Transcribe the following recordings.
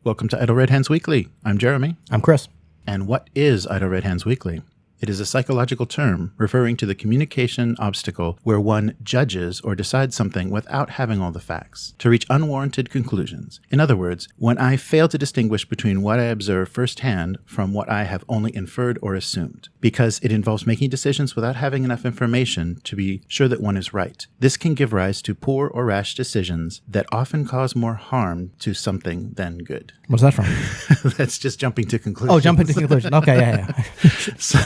Welcome to Idle Red Hands Weekly. I'm Jeremy. I'm Chris. And what is Idle Red Hands Weekly? It is a psychological term referring to the communication obstacle where one judges or decides something without having all the facts, to reach unwarranted conclusions. In other words, when I fail to distinguish between what I observe firsthand from what I have only inferred or assumed, because it involves making decisions without having enough information to be sure that one is right. This can give rise to poor or rash decisions that often cause more harm to something than good. What's that from? That's just jumping to conclusions. Oh, jumping to conclusion. Okay, yeah.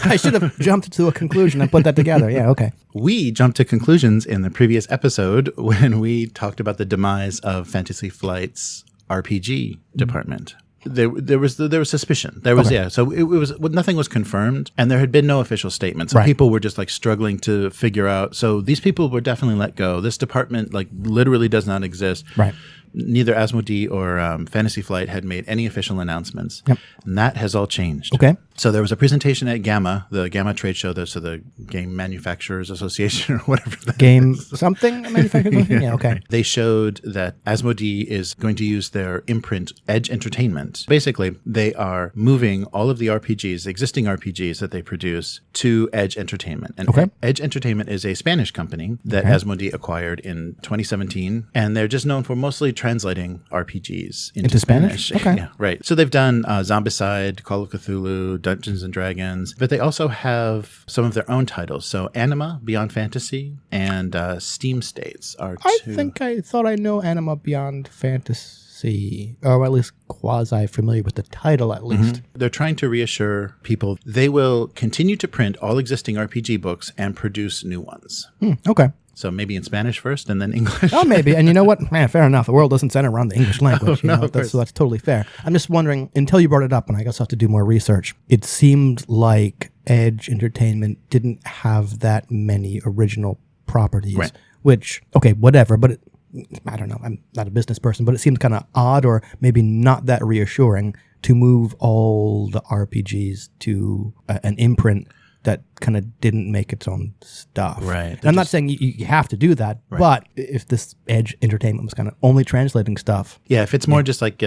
I should have jumped to a conclusion and put that together. Yeah, okay. We jumped to conclusions in the previous episode when we talked about the demise of Fantasy Flight's RPG department. There was suspicion. There was, okay. Yeah. So it was, nothing was confirmed, and there had been no official statement. So people were just like struggling to figure out. So these people were definitely let go. This department like literally does not exist. Right. Neither Asmodee or Fantasy Flight had made any official announcements. Yep. And that has all changed. Okay. So there was a presentation at GAMA, the GAMA trade show, the Game Manufacturers Association or whatever. Game something? Manufacturers? Yeah, okay. They showed that Asmodee is going to use their imprint Edge Entertainment. Basically, they are moving all of the RPGs, existing RPGs that they produce, to Edge Entertainment. And Edge Entertainment is a Spanish company that Asmodee acquired in 2017, and they're just known for mostly translating RPGs into Spanish. Okay. Yeah, right. So they've done Zombicide, Call of Cthulhu, Dungeons and Dragons, but they also have some of their own titles. So Anima, Beyond Fantasy, and Steam States are two. I thought I know Anima Beyond Fantasy, or at least quasi-familiar with the title at least. Mm-hmm. They're trying to reassure people they will continue to print all existing RPG books and produce new ones. Okay. So maybe in Spanish first and then English. Oh, maybe. And you know what? Man, fair enough. The world doesn't center around the English language. So that's totally fair. I'm just wondering, until you brought it up, and I guess I'll have to do more research, it seemed like Edge Entertainment didn't have that many original properties. Right. Which, okay, whatever, but I don't know. I'm not a business person, but it seemed kind of odd or maybe not that reassuring to move all the RPGs to an imprint that kind of didn't make its own stuff. Right. I'm not saying you have to do that, but if this Edge Entertainment was kind of only translating stuff. Yeah, if it's more just like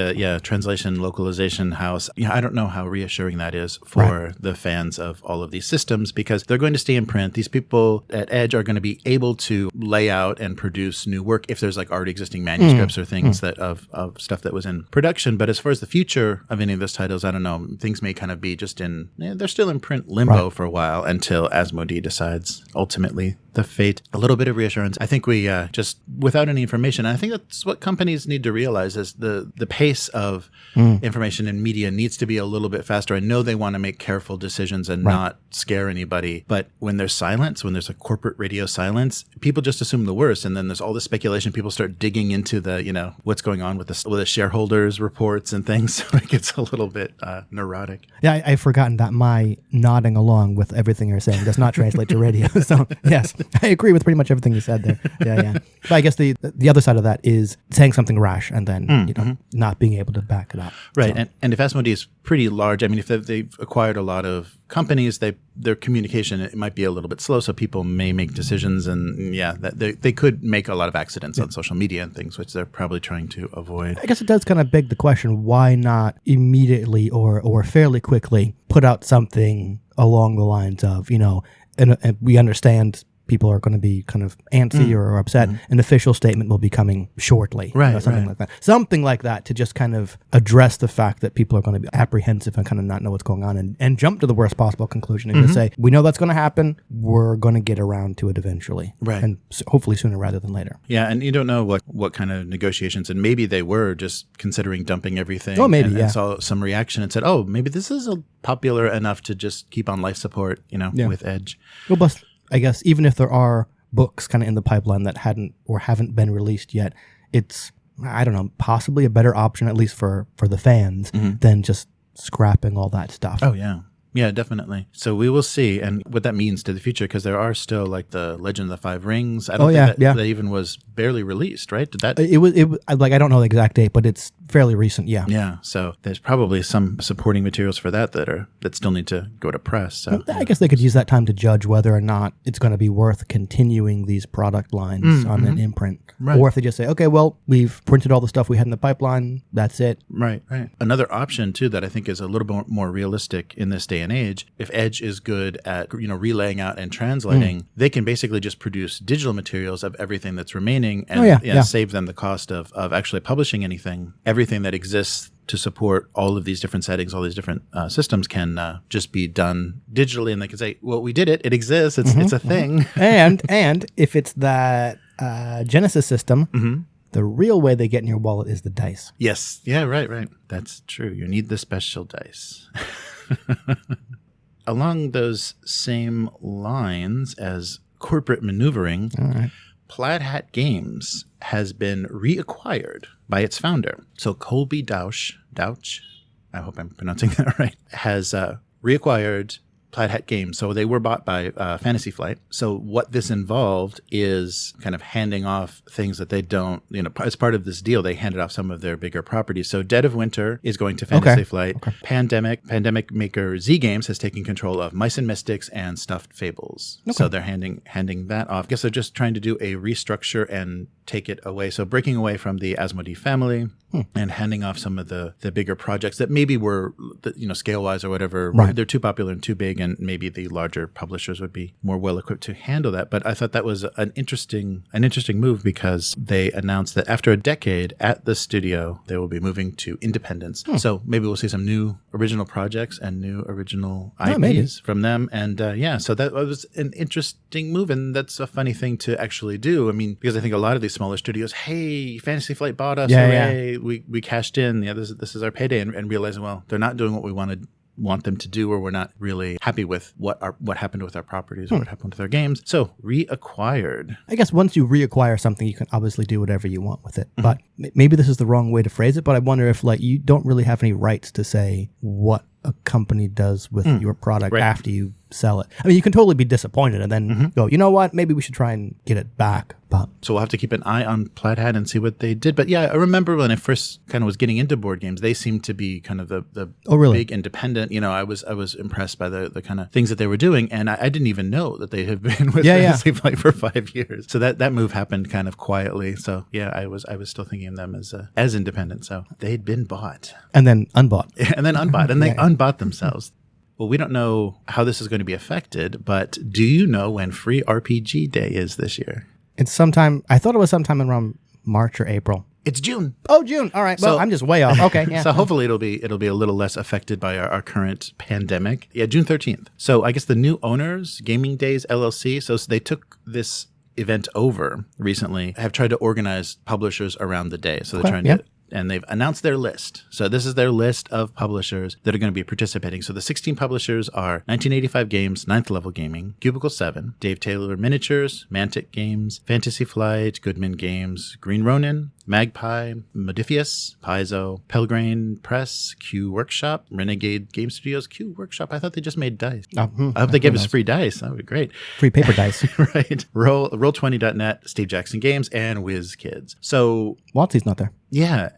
translation, localization house, I don't know how reassuring that is for the fans of all of these systems, because they're going to stay in print. These people at Edge are going to be able to lay out and produce new work if there's like already existing manuscripts or things that of stuff that was in production. But as far as the future of any of those titles, I don't know. Things may kind of be just they're still in print limbo for a while until Asmodee decides ultimately the fate. A little bit of reassurance. I think we just, without any information, I think that's what companies need to realize is the pace of information and media needs to be a little bit faster. I know they want to make careful decisions and not scare anybody, but when there's silence, when there's a corporate radio silence, people just assume the worst, and then there's all this speculation. People start digging into the, what's going on with the shareholders reports and things, so it gets a little bit neurotic. Yeah, I've forgotten that my nodding along with everything you're saying does not translate to radio. So, yes, I agree with pretty much everything you said there. Yeah. But I guess the other side of that is saying something rash and then, not being able to back it up. Right. So. And if Asmodee is pretty large, I mean, if they've acquired a lot of companies, their communication, it might be a little bit slow, so people may make decisions, and they could make a lot of accidents on social media and things, which they're probably trying to avoid. I guess it does kind of beg the question, why not immediately or fairly quickly put out something along the lines of, and we understand people are going to be kind of antsy or upset. An official statement will be coming shortly. Something like that. Something like that to just kind of address the fact that people are going to be apprehensive and kind of not know what's going on and jump to the worst possible conclusion and just say, we know that's going to happen. We're going to get around to it eventually. Right. And hopefully sooner rather than later. Yeah. And you don't know what kind of negotiations, and maybe they were just considering dumping everything. Oh, maybe, and saw some reaction and said, oh, maybe this is popular enough to just keep on life support, with Edge. Well, but I guess even if there are books kind of in the pipeline that haven't been released yet, it's, I don't know, possibly a better option, at least for the fans, than just scrapping all that stuff. Oh, yeah. Yeah, definitely. So we will see, and what that means to the future, because there are still like the Legend of the Five Rings. I don't think that even was barely released, right? Did that? It was like, I don't know the exact date, but it's fairly recent, yeah. Yeah, so there's probably some supporting materials for that that still need to go to press. So I guess they could use that time to judge whether or not it's going to be worth continuing these product lines on an imprint. Right. Or if they just say, okay, well, we've printed all the stuff we had in the pipeline, that's it. Right. Another option, too, that I think is a little bit more realistic in this day and age, if Edge is good at, relaying out and translating, they can basically just produce digital materials of everything that's remaining and save them the cost of actually publishing anything. Everything that exists to support all of these different settings, all these different systems can just be done digitally, and they can say, well, we did it. It exists. It's a thing. And if it's that Genesis system, the real way they get in your wallet is the dice. Yes. Yeah, right. That's true. You need the special dice. Along those same lines as corporate maneuvering, All right. Plaid Hat Games has been reacquired by its founder. So Colby Dauch, I hope I'm pronouncing that right, has reacquired Plaid Hat Games. So they were bought by Fantasy Flight. So what this involved is kind of handing off things that they don't, as part of this deal, they handed off some of their bigger properties. So Dead of Winter is going to Fantasy Flight. Okay. Pandemic maker Z Games has taken control of Mice and Mystics and Stuffed Fables. Okay. So they're handing that off. I guess they're just trying to do a restructure and take it away. So breaking away from the Asmodee family and handing off some of the bigger projects that maybe were, scale-wise or whatever, they're too popular and too big, and maybe the larger publishers would be more well-equipped to handle that. But I thought that was an interesting move, because they announced that after a decade at the studio, they will be moving to independence. So maybe we'll see some new original projects and new original IPs from them. And so that was an interesting move, and that's a funny thing to actually do. I mean, because I think a lot of these smaller studios, hey, Fantasy Flight bought us, hooray, we cashed in, this is our payday, and realizing, well, they're not doing what we want them to do, or we're not really happy with what happened with our properties or what happened with our games. So reacquired. I guess once you reacquire something, you can obviously do whatever you want with it. But maybe this is the wrong way to phrase it, but I wonder if you don't really have any rights to say what a company does with your product after you sell it. I mean, you can totally be disappointed and then go, you know what, maybe we should try and get it back. But so we'll have to keep an eye on Plaid Hat and see what they did. But yeah, I remember when I first kind of was getting into board games, they seemed to be kind of the big independent. I was impressed by the kind of things that they were doing, and I didn't even know that they had been with Fantasy Flight for 5 years. So that move happened kind of quietly. So yeah, I was still thinking of them as independent. So they'd been bought and then unbought and they unbought themselves. Well, we don't know how this is going to be affected, but do you know when Free RPG Day is this year? It's sometime, I thought it was sometime around March or April. It's June. Oh, June. All right. Well, I'm just way off. Okay. Yeah. So hopefully it'll be a little less affected by our current pandemic. Yeah, June 13th. So I guess the new owners, Gaming Days LLC, so they took this event over recently, have tried to organize publishers around the day. So they're trying to and they've announced their list. So this is their list of publishers that are going to be participating. So the 16 publishers are 1985 Games, Ninth Level Gaming, Cubicle 7, Dave Taylor Miniatures, Mantic Games, Fantasy Flight, Goodman Games, Green Ronin, Magpie, Modifius, Paizo, Pelgrane Press, Q Workshop, Renegade Game Studios, Q Workshop. I thought they just made dice. I hope they gave us free dice. That would be great. Free paper dice. Right. Roll20.net, Steve Jackson Games, and WizKids. So WotC's not there. Yeah,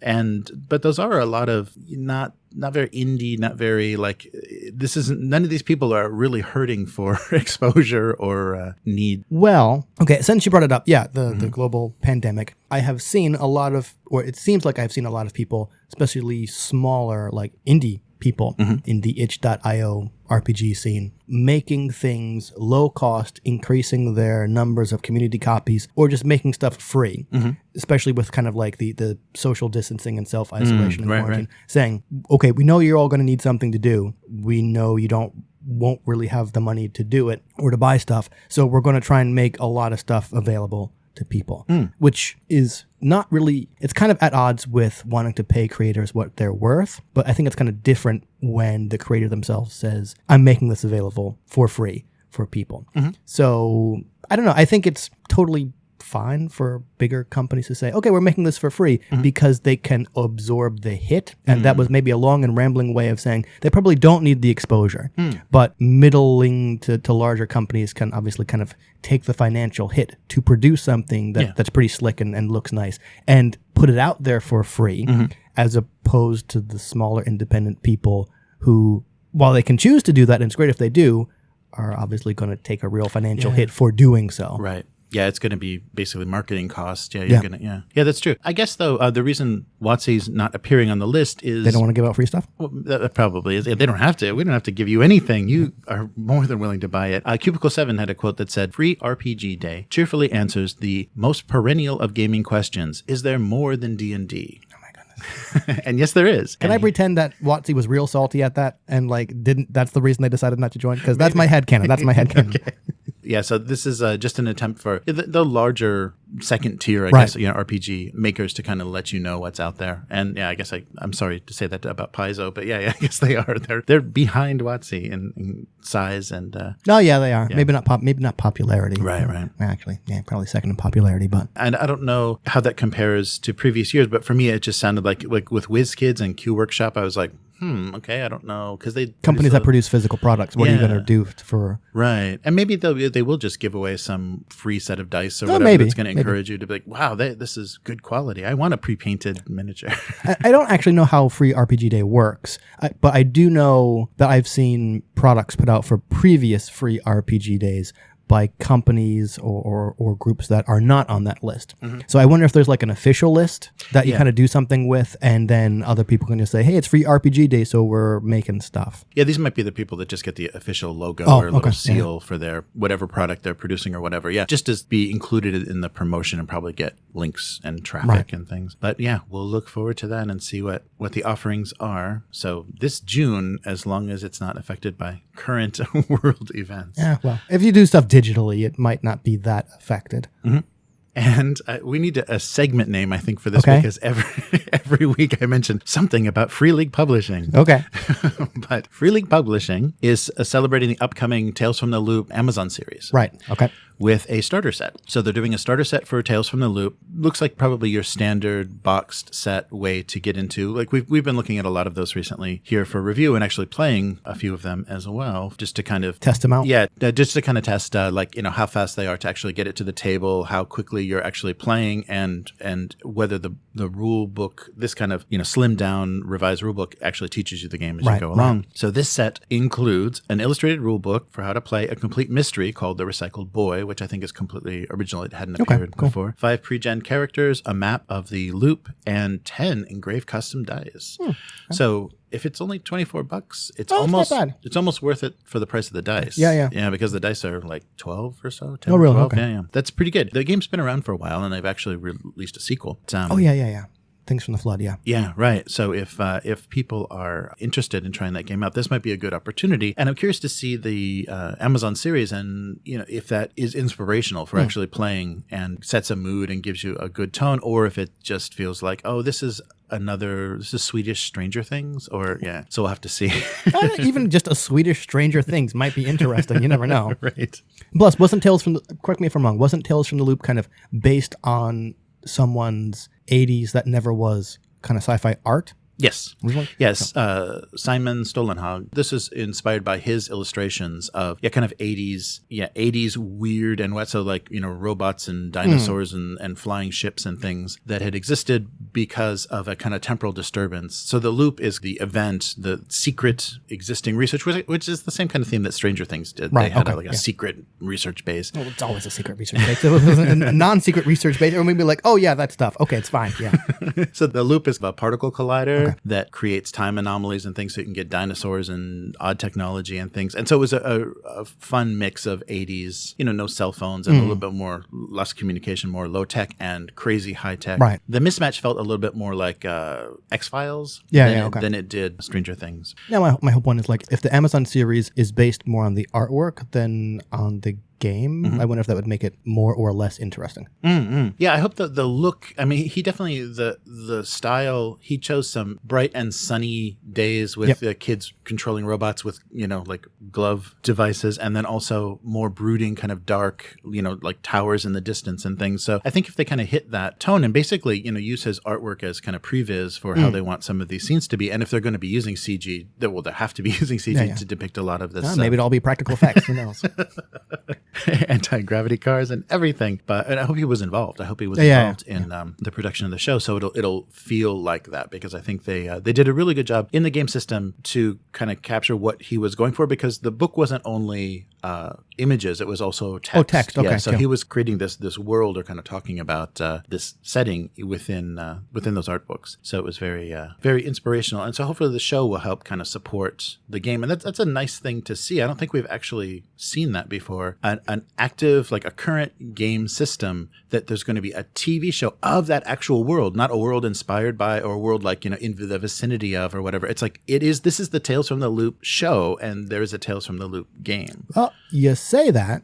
but those are a lot of not very indie, not very none of these people are really hurting for exposure or need. Well, okay, since you brought it up, the global pandemic, I have seen a lot of, or it seems like I've seen a lot of people, especially smaller, indie people in the itch.io RPG scene, making things low cost, increasing their numbers of community copies, or just making stuff free, especially with kind of the social distancing and self-isolation and quarantine, saying, okay, we know you're all going to need something to do. We know you won't really have the money to do it or to buy stuff. So we're going to try and make a lot of stuff available to people, which is not really, it's kind of at odds with wanting to pay creators what they're worth, but I think it's kind of different when the creator themselves says, I'm making this available for free for people. So I don't know. I think it's totally fine for bigger companies to say, okay, we're making this for free because they can absorb the hit. And that was maybe a long and rambling way of saying they probably don't need the exposure. But middling to larger companies can obviously kind of take the financial hit to produce something that's pretty slick and looks nice and put it out there for free as opposed to the smaller independent people who, while they can choose to do that, and it's great if they do, are obviously going to take a real financial hit for doing so. Right. Yeah, it's going to be basically marketing costs. Yeah, yeah, that's true. I guess though the reason WotC's not appearing on the list is They don't want to give out free stuff. Well, that probably is. They don't have to. We don't have to give you anything. You are more than willing to buy it. Cubicle 7 had a quote that said, "Free RPG Day cheerfully answers the most perennial of gaming questions: is there more than D&D?" And yes, there is. Can I pretend that WotC was real salty at that and that's the reason they decided not to join? Because that's my headcanon. That's my headcanon. Okay. Yeah, so this is just an attempt for the larger second tier, I guess, RPG makers to kind of let you know what's out there. And yeah, I guess I'm sorry to say that about Paizo, but yeah, I guess they are. They're behind WotC in size and. No, yeah, they are. Yeah. Maybe not popularity. Right. Actually, yeah, probably second in popularity, but. And I don't know how that compares to previous years, but for me, it just sounded like with WizKids and Q Workshop, I was like, okay, I don't know, because they companies that produce physical products. What are you going to do for? Right, and maybe they will just give away some free set of dice or whatever that's going to encourage you to be like, wow, this is good quality. I want a pre-painted miniature. I don't actually know how Free RPG Day works, but I do know that I've seen products put out for previous Free RPG Days by companies or groups that are not on that list. Mm-hmm. So I wonder if there's an official list that you kind of do something with, and then other people can just say, hey, it's Free RPG Day, so we're making stuff. Yeah, these might be the people that just get the official logo or little seal for their whatever product they're producing or whatever. Yeah, just to be included in the promotion and probably get links and traffic and things. But yeah, we'll look forward to that and see what the offerings are. So this June, as long as it's not affected by current world events. Yeah, well, if you do stuff digitally, it might not be that affected. Mm-hmm. And we need a segment name, I think, for this because every week I mention something about Free League Publishing. Okay. But Free League Publishing is celebrating the upcoming Tales from the Loop Amazon series. Right. Okay. With a starter set. So they're doing a starter set for Tales from the Loop. Looks like probably your standard boxed set way to get into. We've been looking at a lot of those recently here for review and actually playing a few of them as well, just to kind of test them out. Yeah, just to kind of test how fast they are to actually get it to the table, how quickly you're actually playing, and whether the rule book, this kind of slimmed down revised rule book, actually teaches you the game as you go along. So this set includes an illustrated rule book for how to play a complete mystery called The Recycled Boy, which I think is completely original. It hadn't appeared before. 5 pre-gen characters, a map of the loop, and 10 engraved custom dice. So if it's only $24, it's almost worth it for the price of the dice. Yeah, because the dice are like 12 or so. 10 really? 12. Okay. Yeah. That's pretty good. The game's been around for a while, and they've actually released a sequel. Yeah. Things from the Flood, yeah. Yeah, right. So if people are interested in trying that game out, this might be a good opportunity. And I'm curious to see the Amazon series and, if that is inspirational for actually playing and sets a mood and gives you a good tone, or if it just feels like, oh, this is Swedish Stranger Things, or so we'll have to see. Even just a Swedish Stranger Things might be interesting. You never know. Right. Plus, correct me if I'm wrong, wasn't Tales from the Loop kind of based on someone's 80s that never was kind of sci-fi art? Yes. Yes. Simon Stolenhag. This is inspired by his illustrations of kind of 80s weird and wet. So robots and dinosaurs and flying ships and things that had existed because of a kind of temporal disturbance. So the loop is the event, the secret existing research, which is the same kind of theme that Stranger Things did. Right. They had a secret research base. Well, it's always a secret research base. It was a non-secret research base. Or maybe oh yeah, that stuff. Okay, it's fine. Yeah. So the loop is a particle collider that creates time anomalies and things, so you can get dinosaurs and odd technology and things. And so it was a fun mix of 80s, no cell phones and a little bit more less communication, more low tech and crazy high tech. Right. The mismatch felt a little bit more like X-Files than it did Stranger Things. Yeah, my whole point is if the Amazon series is based more on the artwork than on the game, I wonder if that would make it more or less interesting. Yeah, I hope that the look, he definitely, the style, he chose some bright and sunny days with the kids controlling robots with, glove devices, and then also more brooding, kind of dark, towers in the distance and things. So I think if they kind of hit that tone and basically, use his artwork as kind of previs for how they want some of these scenes to be, and if they're going to be using CG, they have to be using CG to depict a lot of this. Maybe it'll all be practical effects. Who knows? anti-gravity cars and everything. And I hope he was involved. I hope he was involved in the production of the show, so it'll feel like that, because I think they did a really good job in the game system to kind of capture what he was going for, because the book wasn't only images, it was also text. Oh, text. Okay. Yeah, so he was creating this world, or kind of talking about this setting within those art books. So it was very very inspirational, and so hopefully the show will help kind of support the game, and that's a nice thing to see. I don't think we've actually seen that before. An active, like a current game system, that there's going to be a TV show of that actual world, not a world inspired by, or a world like, in the vicinity of, or whatever. It's like this is the Tales from the Loop show, and there is a Tales from the Loop game. Well, you say that,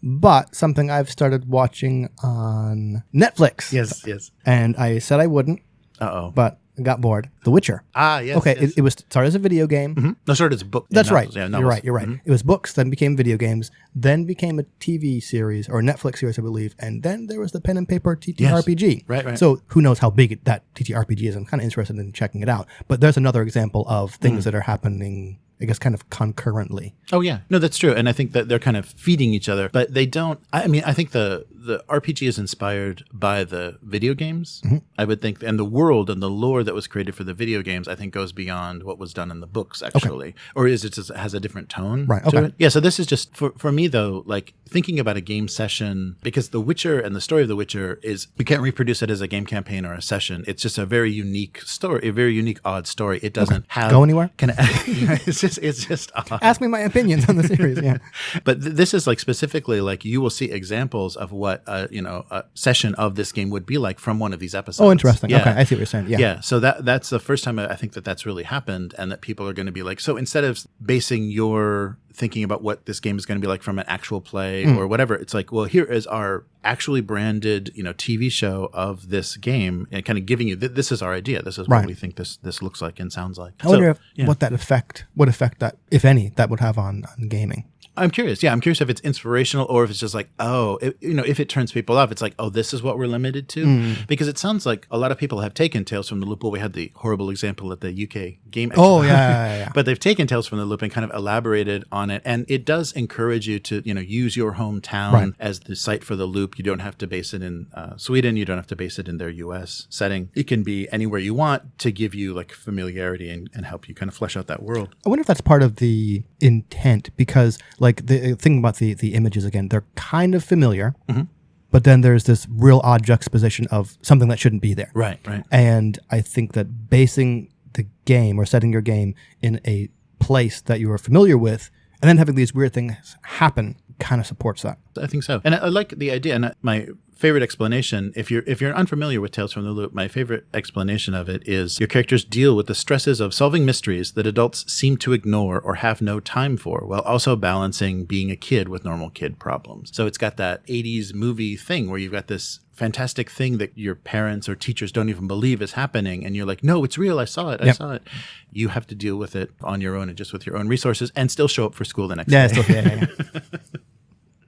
but something I've started watching on Netflix. Yes. And I said I wouldn't. But I got bored. The Witcher. Yes. Okay, yes. it was started as a video game. No, started as a book. That's right. Yeah, You're right. It was books, then became video games, then became a TV series, or Netflix series, I believe, and then there was the pen and paper TTRPG. Right. So who knows how big that TTRPG is? I'm kind of interested in checking it out. But there's another example of things that are happening, I guess, kind of concurrently. Oh, yeah. No, that's true. And I think that they're kind of feeding each other, but they don't. I mean, I think the RPG is inspired by the video games, I would think, and the world and the lore that was created for the video games, I think, goes beyond what was done in the books, actually. Okay. Or is it just has a different tone to it? Yeah, so this is just, for me, though, like thinking about a game session, because The Witcher and the story of The Witcher is, we can't reproduce it as a game campaign or a session. It's just a very unique story, a very unique, odd story. It doesn't have... Go anywhere? It's just odd. Ask me my opinions on the series, yeah. But this is like specifically, like, you will see examples of what a session of this game would be like from one of these episodes. Oh, interesting. Yeah. Okay, I see what you're saying. Yeah. So that's the first time I think that's really happened, and that people are going to be like, so instead of basing your thinking about what this game is going to be like from an actual play or whatever, it's like, well, here is our actually branded, TV show of this game, and kind of giving you this is our idea. This is what we think this looks like and sounds like. I wonder what effect that, if any, that would have on gaming. I'm curious. Yeah, I'm curious if it's inspirational, or if it's just like, if it turns people off, it's like, oh, this is what we're limited to. Because it sounds like a lot of people have taken Tales from the Loop. Well, we had the horrible example at the UK Game Expo. Oh, yeah. But they've taken Tales from the Loop and kind of elaborated on it. And it does encourage you to, use your hometown as the site for the loop. You don't have to base it in Sweden. You don't have to base it in their US setting. It can be anywhere you want to give you like familiarity and help you kind of flesh out that world. I wonder if that's part of the intent, because like the thing about the images, again, they're kind of familiar, but then there's this real odd juxtaposition of something that shouldn't be there. Right. And I think that basing the game or setting your game in a place that you are familiar with, and then having these weird things happen, kind of supports that. I think so. And I like the idea. And my favorite explanation, if you're unfamiliar with Tales from the Loop, my favorite explanation of it is your characters deal with the stresses of solving mysteries that adults seem to ignore or have no time for, while also balancing being a kid with normal kid problems. So it's got that 80s movie thing where you've got this fantastic thing that your parents or teachers don't even believe is happening, and you're like, no, it's real, I saw it. You have to deal with it on your own and just with your own resources, and still show up for school the next day. Yeah.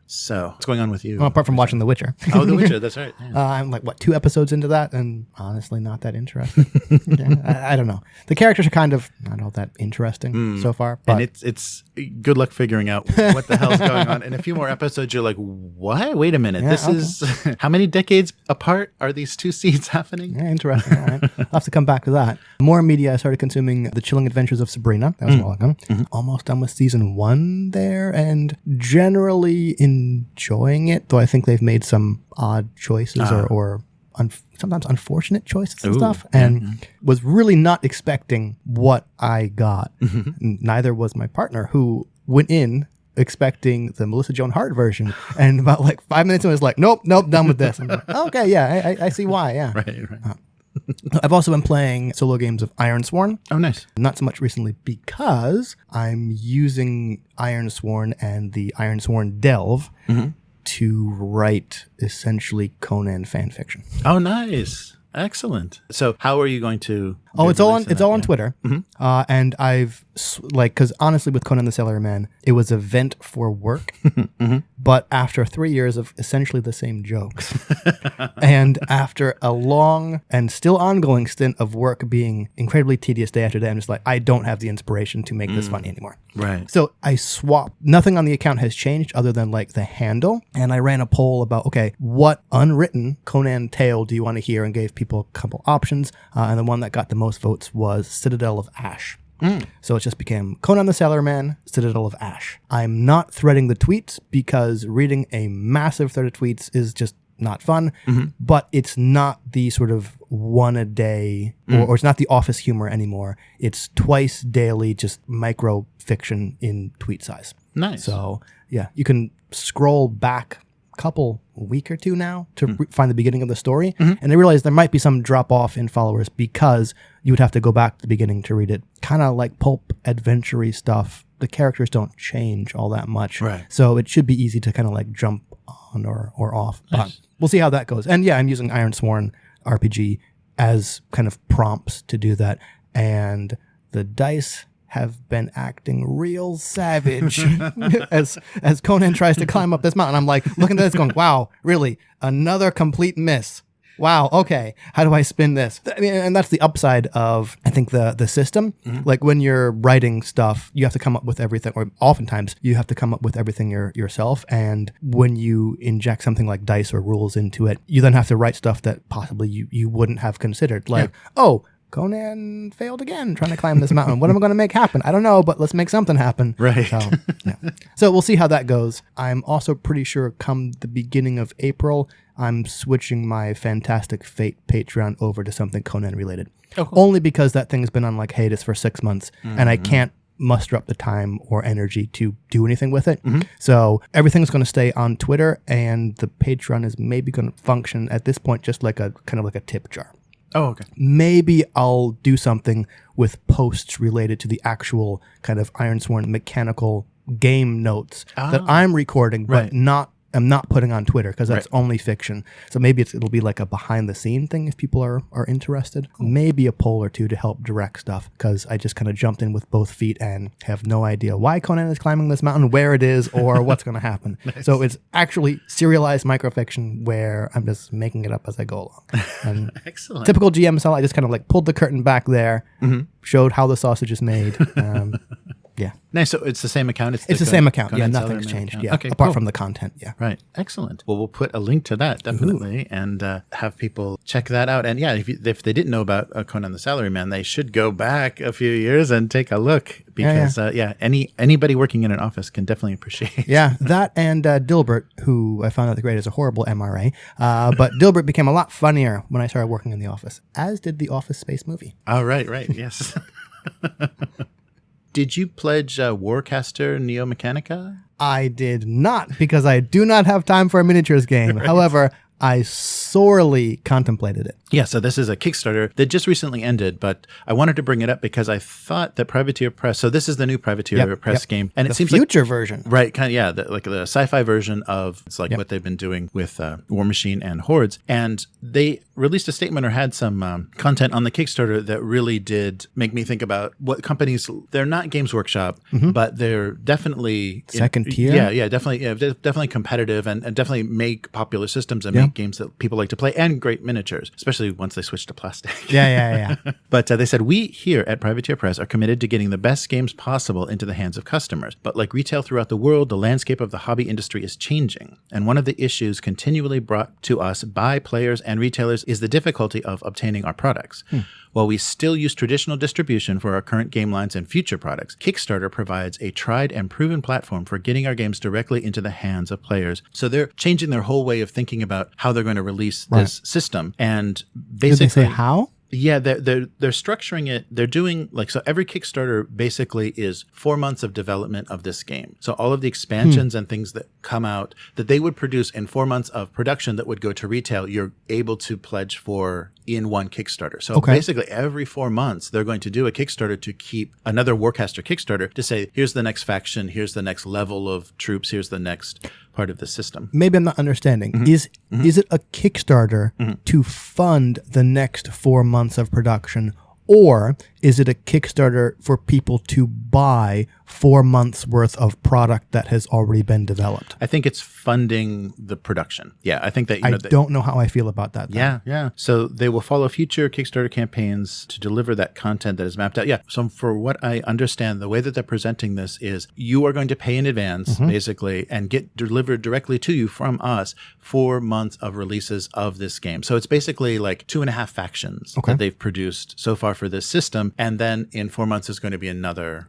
So what's going on with you? Well, apart from watching The Witcher. Oh, The Witcher, that's right. Yeah. I'm like, 2 episodes into that, and honestly not that interested. I don't know. The characters are kind of not all that interesting so far. But and it's good luck figuring out what the hell's going on. In a few more episodes, you're like, what? Wait a minute. This is, how many decades apart are these two seeds happening? Yeah, interesting. All right. I'll have to come back to that. More media, I started consuming The Chilling Adventures of Sabrina. That was a while ago. Almost done with season 1 there, and generally enjoying it, though I think they've made some odd choices or sometimes unfortunate choices and stuff, and was really not expecting what I got. Neither was my partner, who went in expecting the Melissa Joan Hart version, and about 5 minutes in was like, nope, done with this. I'm like, okay, yeah, I see why, yeah. Right. I've also been playing solo games of Ironsworn. Oh, nice. Not so much recently because I'm using Ironsworn and the Ironsworn Delve to write essentially Conan fan fiction. Oh, nice. Excellent. So how are you going to... Oh, it's all on Twitter. And I've, because honestly with Conan the Sailor Man, it was a vent for work. But after 3 years of essentially the same jokes, and after a long and still ongoing stint of work being incredibly tedious day after day, I'm just like, I don't have the inspiration to make this funny anymore. Right. So I swapped. Nothing on the account has changed other than like the handle. And I ran a poll about, okay, what unwritten Conan tale do you want to hear? And gave people a couple options. And the one that got the most votes was Citadel of Ash. So it just became Conan the Sailorman, Citadel of Ash. I'm not threading the tweets because reading a massive thread of tweets is just not fun, but it's not the sort of one a day, or it's not the office humor anymore. It's twice daily, just micro fiction in tweet size. Nice. So yeah, you can scroll back couple week or two now to find the beginning of the story, and I realized there might be some drop off in followers because you would have to go back to the beginning to read it. Kind of like pulp adventure-y stuff. The characters don't change all that much, right? So it should be easy to kind of like jump on or off. But we'll see how that goes. And yeah, I'm using Ironsworn RPG as kind of prompts to do that, and the dice have been acting real savage as Conan tries to climb up this mountain. I'm like looking at this going, wow, really? Another complete miss. Wow, okay. How do I spin this? And that's the upside of, I think, the system. Like when you're writing stuff, you have to come up with everything, or oftentimes you have to come up with everything yourself. And when you inject something like dice or rules into it, you then have to write stuff that possibly you wouldn't have considered. Like, oh, Conan failed again trying to climb this mountain. What am I going to make happen? I don't know, but let's make something happen. Right. So, yeah. So we'll see how that goes. I'm also pretty sure come the beginning of April, I'm switching my Fantastic Fate Patreon over to something Conan related. Oh, cool. Only because that thing's been on like hiatus for 6 months, and I can't muster up the time or energy to do anything with it. So everything's going to stay on Twitter, and the Patreon is maybe going to function at this point just like a kind of like a tip jar. Oh, okay. Maybe I'll do something with posts related to the actual kind of Ironsworn mechanical game notes that I'm recording, but I'm not putting on Twitter because that's only fiction. So maybe it'll be like a behind the scene thing if people are interested. Cool. Maybe a poll or two to help direct stuff because I just kind of jumped in with both feet and have no idea why Conan is climbing this mountain, where it is, or what's going to happen. Nice. So it's actually serialized microfiction where I'm just making it up as I go along. And excellent. Typical GM style, I just kind of like pulled the curtain back there, showed how the sausage is made. Yeah. Nice. So it's the same account? It's the same account. Yeah, nothing's changed. Account. Yeah. Okay, apart from the content. Yeah. Right. Excellent. Well, we'll put a link to that definitely and have people check that out. And yeah, if they didn't know about Conan the Salaryman, they should go back a few years and take a look because anybody working in an office can definitely appreciate. Yeah. That and Dilbert, who I found out the grade is a horrible MRA, but Dilbert became a lot funnier when I started working in the office, as did the Office Space movie. Oh, right. Yes. Did you pledge Warcaster Neo-Mechanika? I did not, because I do not have time for a miniatures game. Right. However, I sorely contemplated it. Yeah, so this is a Kickstarter that just recently ended, but I wanted to bring it up because I thought that Privateer Press, so this is the new Privateer Press game, and it seems like... the future version. Right, kind of, like the sci-fi version of, it's like what they've been doing with War Machine and Hordes, and they released a statement or had some content on the Kickstarter that really did make me think about what companies, they're not Games Workshop, but they're definitely... second tier? Yeah, definitely competitive and definitely make popular systems and make games that people like to play, and great miniatures, especially once they switch to plastic. Yeah. But they said, we here at Privateer Press are committed to getting the best games possible into the hands of customers. But like retail throughout the world, the landscape of the hobby industry is changing. And one of the issues continually brought to us by players and retailers is the difficulty of obtaining our products. While we still use traditional distribution for our current game lines and future products, Kickstarter provides a tried and proven platform for getting our games directly into the hands of players. So they're changing their whole way of thinking about how they're going to release this system. And basically... Did they say how? Yeah, they're structuring it. They're doing so every Kickstarter basically is 4 months of development of this game. So all of the expansions and things that come out that they would produce in 4 months of production that would go to retail, you're able to pledge for in one Kickstarter. So basically every 4 months, they're going to do a Kickstarter to keep another Warcaster Kickstarter to say, here's the next faction, here's the next level of troops, here's the next part of the system. Maybe I'm not understanding. Is it a Kickstarter to fund the next 4 months of production, Or is it a Kickstarter for people to buy 4 months worth of product that has already been developed? I think it's funding the production. Yeah, I think that, I don't know how I feel about that. Yeah. So they will follow future Kickstarter campaigns to deliver that content that is mapped out. Yeah. So for what I understand, the way that they're presenting this is you are going to pay in advance, basically, and get delivered directly to you from us 4 months of releases of this game. So it's basically like 2.5 factions that they've produced so far for this system. And then in 4 months, there's going to be another.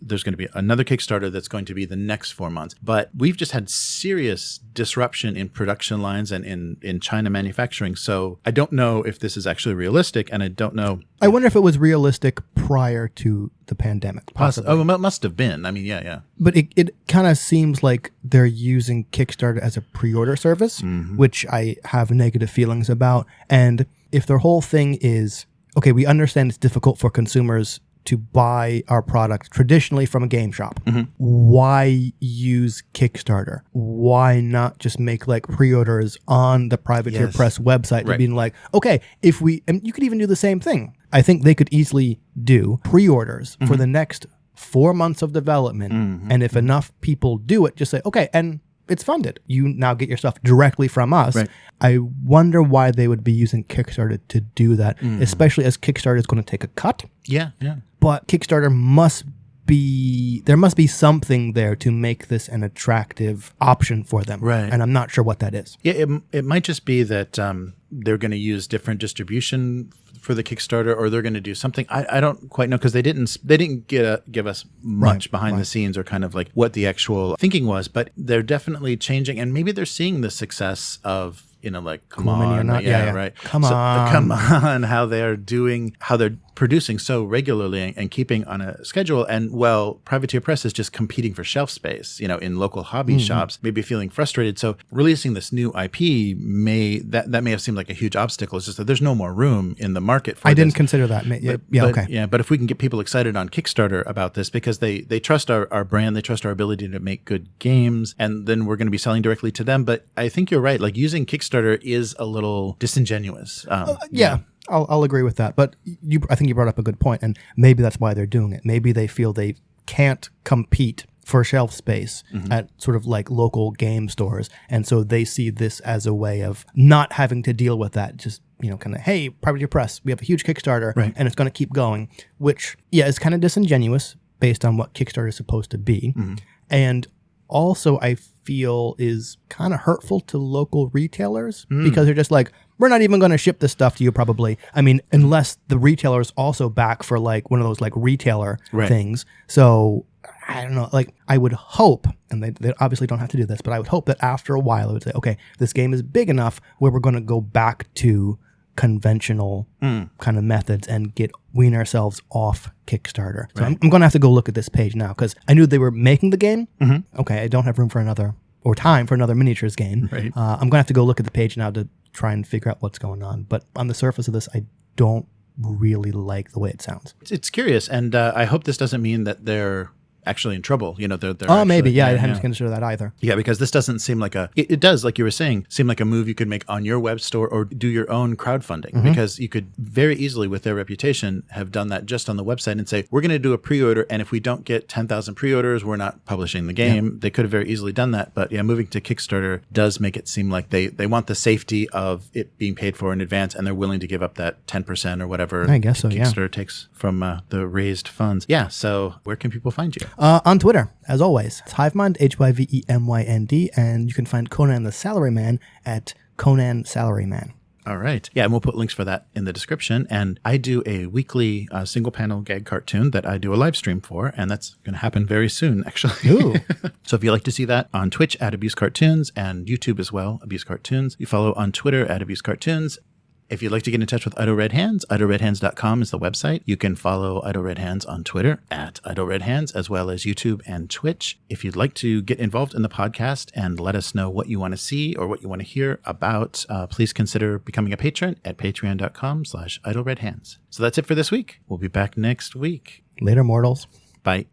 There's going to be another Kickstarter that's going to be the next 4 months. But we've just had serious disruption in production lines and in China manufacturing. So I don't know if this is actually realistic, and I don't know. I wonder if it was realistic prior to the pandemic. Possibly. Oh, it must have been. I mean, yeah. But it kind of seems like they're using Kickstarter as a pre-order service, which I have negative feelings about. And if their whole thing is, okay, we understand it's difficult for consumers to buy our product traditionally from a game shop. Why use Kickstarter? Why not just make like pre-orders on the Privateer Press website to being like, okay, and you could even do the same thing. I think they could easily do pre-orders for the next 4 months of development. And if enough people do it, just say, okay, and it's funded. You now get your stuff directly from us. I wonder why they would be using Kickstarter to do that, especially as Kickstarter is going to take a cut. Yeah. But Kickstarter there must be something there to make this an attractive option for them. And I'm not sure what that is. Yeah, it might just be that they're going to use different distribution for the Kickstarter, or they're going to do something. I don't quite know, because they didn't give us much behind the scenes or kind of like what the actual thinking was, but they're definitely changing, and maybe they're seeing the success of, like, come on, right? Come on, how they're producing so regularly and keeping on a schedule. And Privateer Press is just competing for shelf space, in local hobby shops, maybe feeling frustrated. So releasing this new IP may have seemed like a huge obstacle. It's just that there's no more room in the market for I this. didn't consider that. But if we can get people excited on Kickstarter about this, because they trust our brand, they trust our ability to make good games, and then we're going to be selling directly to them. But I think you're right. Like, using Kickstarter is a little disingenuous. I'll agree with that. But I think you brought up a good point, and maybe that's why they're doing it. Maybe they feel they can't compete for shelf space at sort of like local game stores. And so they see this as a way of not having to deal with that. Just, kind of, hey, Privateer Press, we have a huge Kickstarter and it's going to keep going, which, is kind of disingenuous based on what Kickstarter is supposed to be. And also I feel is kind of hurtful to local retailers because they're just like, we're not even going to ship this stuff to you probably. I mean, unless the retailer's also back for like one of those like retailer things. So I don't know, like I would hope, and they obviously don't have to do this, but I would hope that after a while I would say, okay, this game is big enough where we're going to go back to conventional kind of methods and wean ourselves off Kickstarter. So I'm going to have to go look at this page now, because I knew they were making the game. Okay, I don't have room for time for another miniatures game. I'm going to have to go look at the page now to try and figure out what's going on. But on the surface of this, I don't really like the way it sounds. It's curious, and I hope this doesn't mean that they're actually in trouble. They're maybe. I hadn't considered that either. Yeah, because this doesn't seem like it does, like you were saying, seem like a move you could make on your web store or do your own crowdfunding, because you could very easily, with their reputation, have done that just on the website and say, we're going to do a pre-order, and if we don't get 10,000 pre-orders, we're not publishing the game. They could have very easily done that, but moving to Kickstarter does make it seem like they want the safety of it being paid for in advance, and they're willing to give up that 10% or whatever I guess so, Kickstarter takes from the raised funds. Yeah, so where can people find you? On Twitter, as always. It's Hivemind, HYVEMYND, and you can find Conan the Salaryman at Conan Salaryman. All right. Yeah, and we'll put links for that in the description. And I do a weekly single panel gag cartoon that I do a live stream for, and that's going to happen very soon, actually. Ooh. So if you like to see that on Twitch at Abusecartoons and YouTube as well, Abusecartoons, you follow on Twitter at Abusecartoons. If you'd like to get in touch with Idle Red Hands, idleredhands.com is the website. You can follow Idle Red Hands on Twitter at Idle Red Hands, as well as YouTube and Twitch. If you'd like to get involved in the podcast and let us know what you want to see or what you want to hear about, please consider becoming a patron at patreon.com/idleredhands. So that's it for this week. We'll be back next week. Later, mortals. Bye.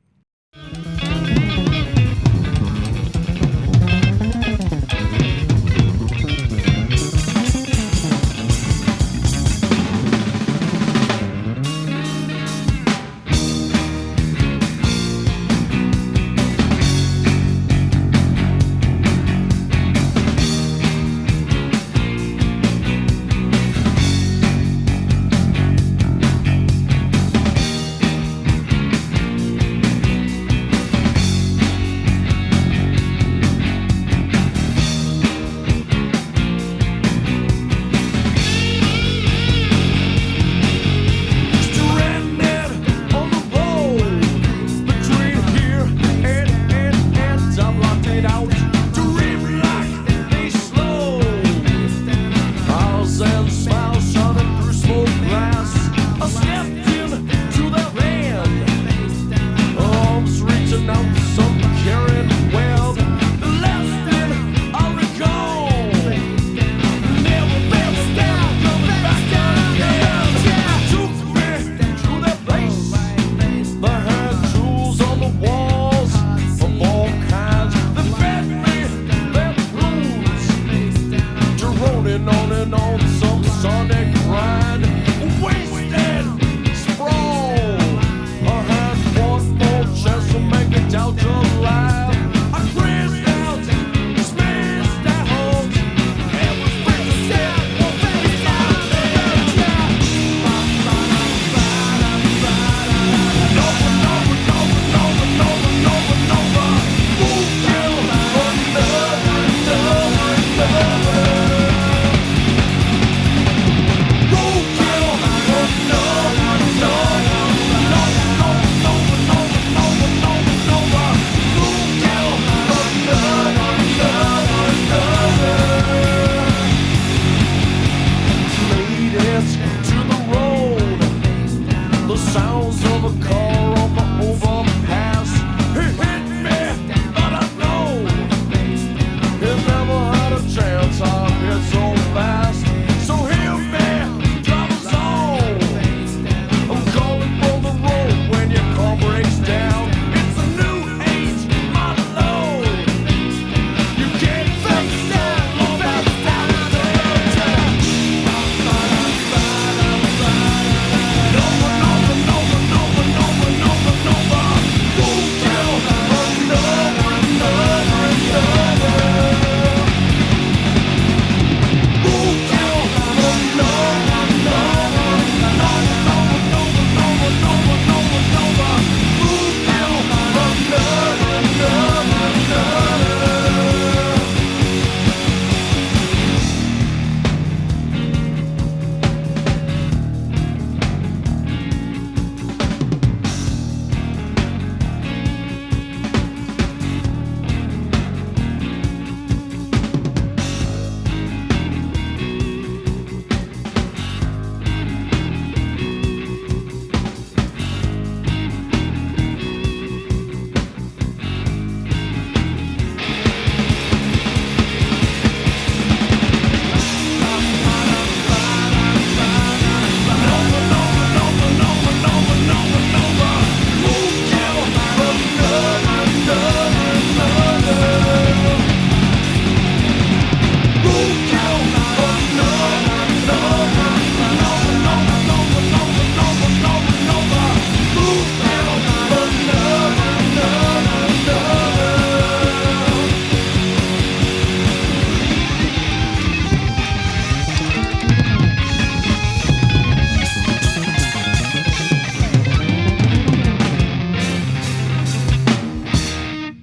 Ciao, ciao.